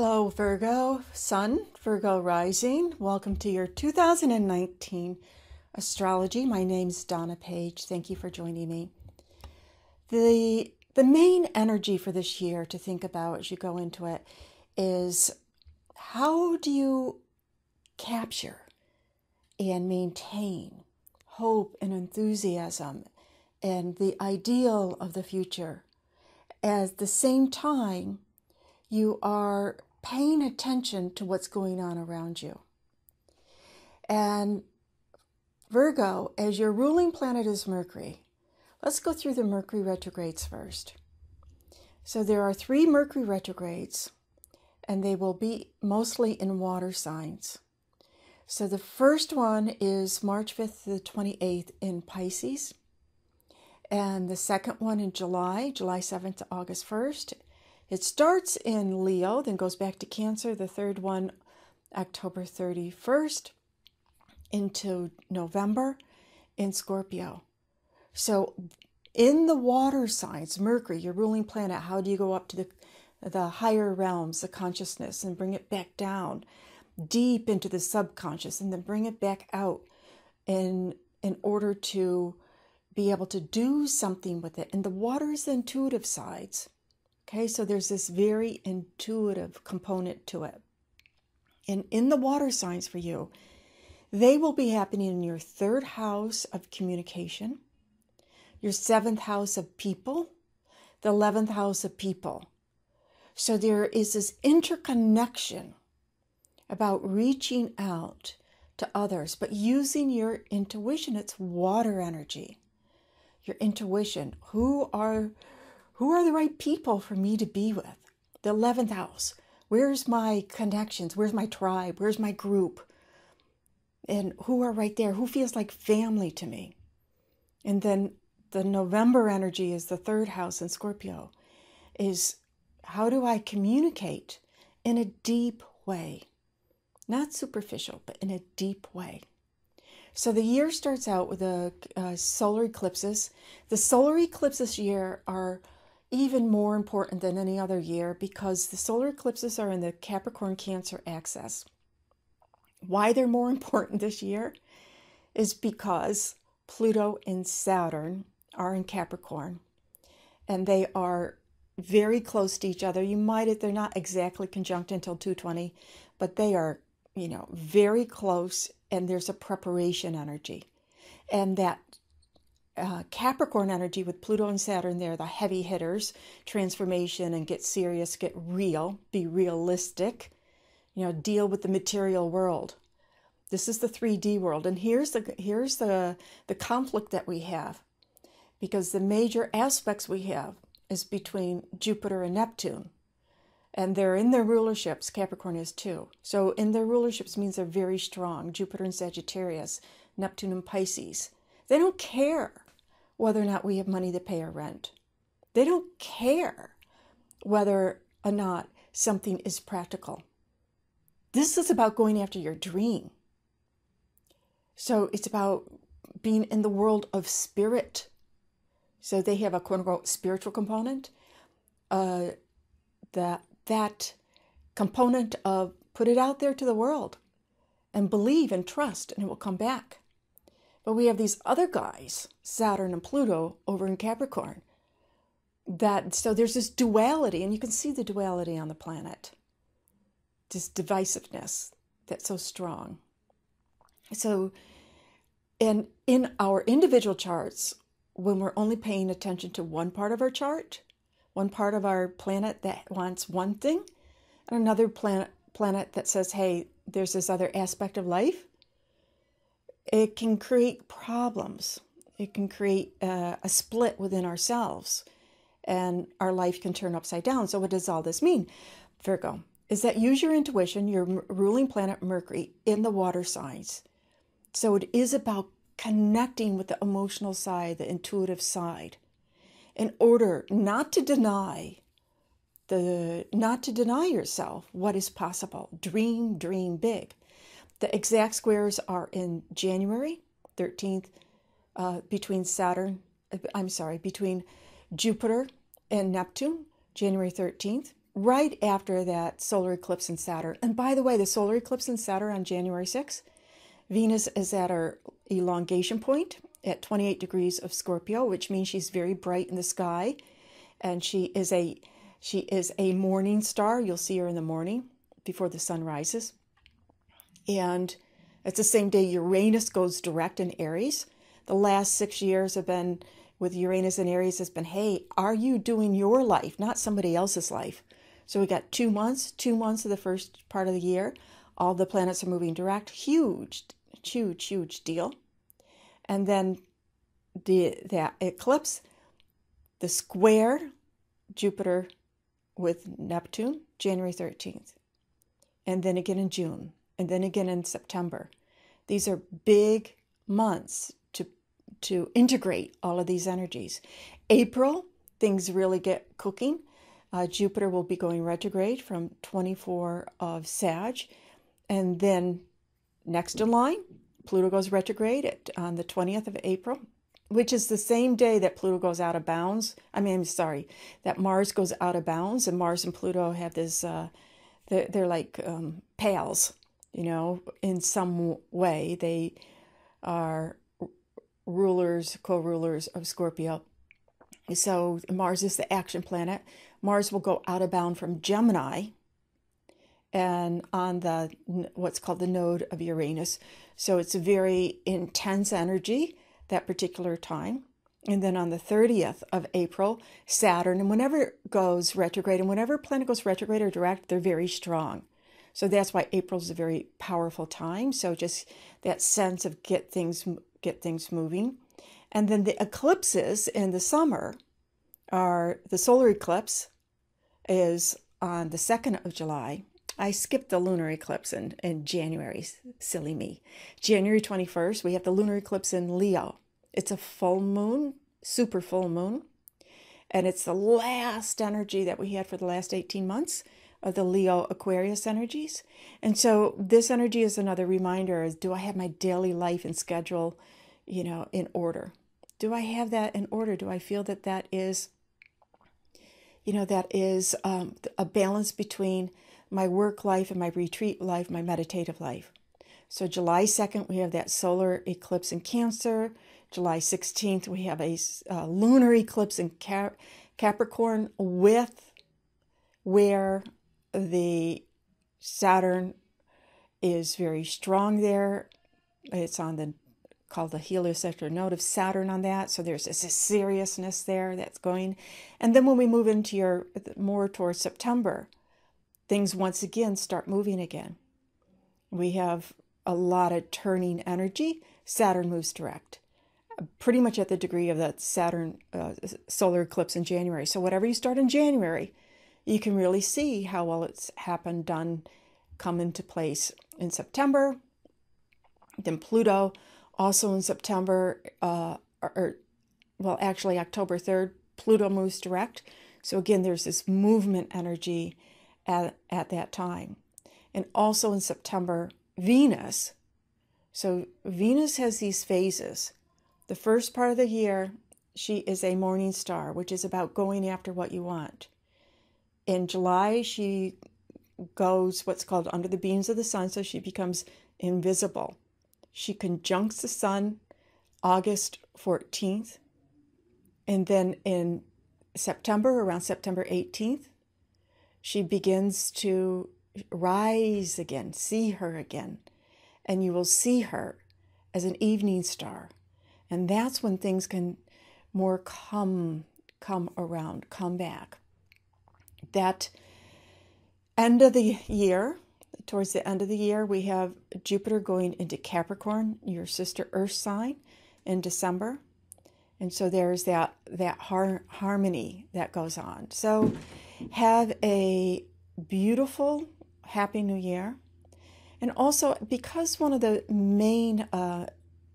Hello, Virgo, Sun, Virgo rising. Welcome to your 2019 astrology. My name's Donna Page. Thank you for joining me. The main energy for this year to think about as you go into it is how do you capture and maintain hope and enthusiasm and the ideal of the future. At the same time, you are paying attention to what's going on around you. And Virgo, as your ruling planet is Mercury, let's go through the Mercury retrogrades first. So there are 3 Mercury retrogrades, and they will be mostly in water signs. So the first one is March 5th to the 28th in Pisces, and the second one in July 7th to August 1st. It starts in Leo, then goes back to Cancer. The third one, October 31st into November in Scorpio. So in the water signs, Mercury, your ruling planet, how do you go up to the higher realms, the consciousness, and bring it back down deep into the subconscious, and then bring it back out in order to be able to do something with it. And the water is the intuitive sides. Okay, so there's this very intuitive component to it. And in the water signs for you, they will be happening in your 3rd house of communication, your 7th house of people, the 11th house of people. So there is this interconnection about reaching out to others, but using your intuition. It's water energy. Your intuition. Who are the right people for me to be with? The 11th house. Where's my connections? Where's my tribe? Where's my group? And who are right there? Who feels like family to me? And then the November energy is the 3rd house in Scorpio. Is how do I communicate in a deep way? Not superficial, but in a deep way. So the year starts out with the solar eclipses. The solar eclipses this year are even more important than any other year because the solar eclipses are in the Capricorn Cancer axis. Why they're more important this year is because Pluto and Saturn are in Capricorn, and they are very close to each other. They're not exactly conjunct until 220, but they are, very close, and there's a preparation energy. And that Capricorn energy with Pluto and Saturn, they're the heavy hitters, transformation and get serious, get real, be realistic, deal with the material world. This is the 3D world. And here's the conflict that we have, because the major aspects we have is between Jupiter and Neptune. And they're in their rulerships. Capricorn is too. So in their rulerships means they're very strong. Jupiter and Sagittarius, Neptune and Pisces. They don't care whether or not we have money to pay our rent. They don't care whether or not something is practical. This is about going after your dream. So it's about being in the world of spirit. So they have a quote-unquote spiritual component. That component of put it out there to the world and believe and trust, and it will come back. But we have these other guys, Saturn and Pluto, over in Capricorn. So there's this duality, and you can see the duality on the planet. This divisiveness that's so strong. So, and in our individual charts, when we're only paying attention to one part of our chart, one part of our planet that wants one thing, and another planet that says, hey, there's this other aspect of life, it can create problems. It can create a split within ourselves, and our life can turn upside down. So what does all this mean, Virgo? Is that use your intuition, your ruling planet Mercury in the water signs. So it is about connecting with the emotional side, the intuitive side, in order not to deny yourself what is possible. Dream big. The exact squares are in January 13th between between Jupiter and Neptune, January 13th. right after that solar eclipse in Saturn. And by the way, the solar eclipse in Saturn on January 6th, Venus is at her elongation point at 28 degrees of Scorpio, which means she's very bright in the sky. And she is a morning star. You'll see her in the morning before the sun rises. And it's the same day Uranus goes direct in Aries. The last 6 years have been with Uranus and Aries has been, hey, are you doing your life, not somebody else's life? So we got 2 months of the first part of the year. All the planets are moving direct. Huge deal. And then that eclipse, the square Jupiter with Neptune, January 13th. And then again in June. And then again in September. These are big months to integrate all of these energies. April, things really get cooking. Jupiter will be going retrograde from 24 of Sag. And then next in line, Pluto goes retrograde on the 20th of April, which is the same day that Pluto goes out of bounds. That Mars goes out of bounds, and Mars and Pluto have this, they're like pals, in some way. They are co-rulers of Scorpio. So Mars is the action planet. Mars will go out of bound from Gemini and on what's called the node of Uranus. So it's a very intense energy that particular time. And then on the 30th of April, Saturn, and whenever it goes retrograde, and whenever a planet goes retrograde or direct, they're very strong. So that's why April is a very powerful time. So just that sense of get things moving. And then the eclipses in the summer are, the solar eclipse is on the 2nd of July. I skipped the lunar eclipse in January, silly me. January 21st, we have the lunar eclipse in Leo. It's a full moon, super full moon. And it's the last energy that we had for the last 18 months of the Leo Aquarius energies. And so this energy is another reminder, is do I have my daily life and schedule, in order? Do I have that in order? Do I feel that is, a balance between my work life and my retreat life, my meditative life? So July 2nd, we have that solar eclipse in Cancer. July 16th, we have a lunar eclipse in Capricorn where the Saturn is very strong there. It's on called the heliocentric node of Saturn on that. So there's this seriousness there that's going. And then when we move into more towards September, things once again start moving again. We have a lot of turning energy. Saturn moves direct, pretty much at the degree of that Saturn solar eclipse in January. So whatever you start in January, you can really see how well it's come into place in September. Then Pluto also in September, October 3rd, Pluto moves direct. So again, there's this movement energy at that time. And also in September, Venus. So Venus has these phases. The first part of the year, she is a morning star, which is about going after what you want. In July, she goes what's called under the beams of the sun, so she becomes invisible. She conjuncts the sun August 14th. And then in September, around September 18th, she begins to rise again, see her again. And you will see her as an evening star. And that's when things can more come around, come back. That end of the year, towards the end of the year, we have Jupiter going into Capricorn, your sister Earth sign, in December. And so there's that harmony that goes on. So have a beautiful, happy new year. And also, because one of the main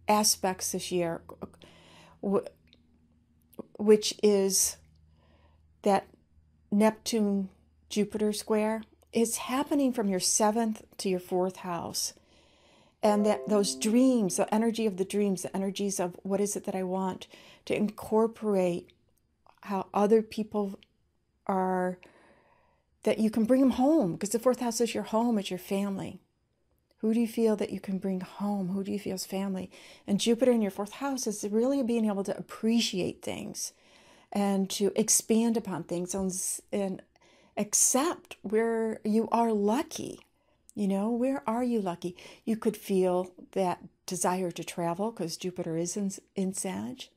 aspects this year, which is that Neptune-Jupiter square, is happening from your 7th to your 4th house. And that those dreams, the energy of the dreams, the energies of what is it that I want, to incorporate how other people are that you can bring them home, because the fourth house is your home, it's your family. Who do you feel that you can bring home? Who do you feel is family? And Jupiter in your fourth house is really being able to appreciate things and to expand upon things and accept where you are lucky. You know, where are you lucky? You could feel that desire to travel because Jupiter is in Sag,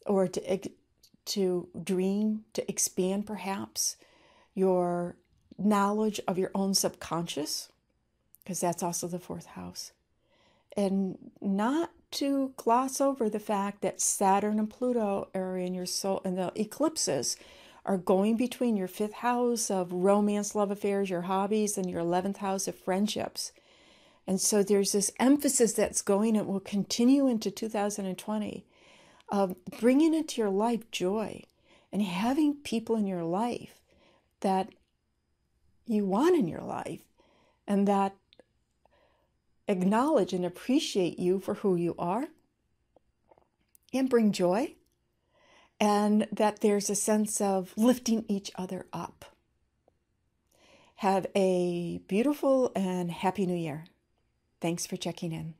or to dream, to expand perhaps your knowledge of your own subconscious, because that's also the fourth house. And not to gloss over the fact that Saturn and Pluto are in your soul, and the eclipses are going between your fifth house of romance, love affairs, your hobbies, and your 11th house of friendships. And so there's this emphasis that's going and will continue into 2020 of bringing into your life joy and having people in your life that you want in your life and that acknowledge and appreciate you for who you are and bring joy, and that there's a sense of lifting each other up. Have a beautiful and happy new year. Thanks for checking in.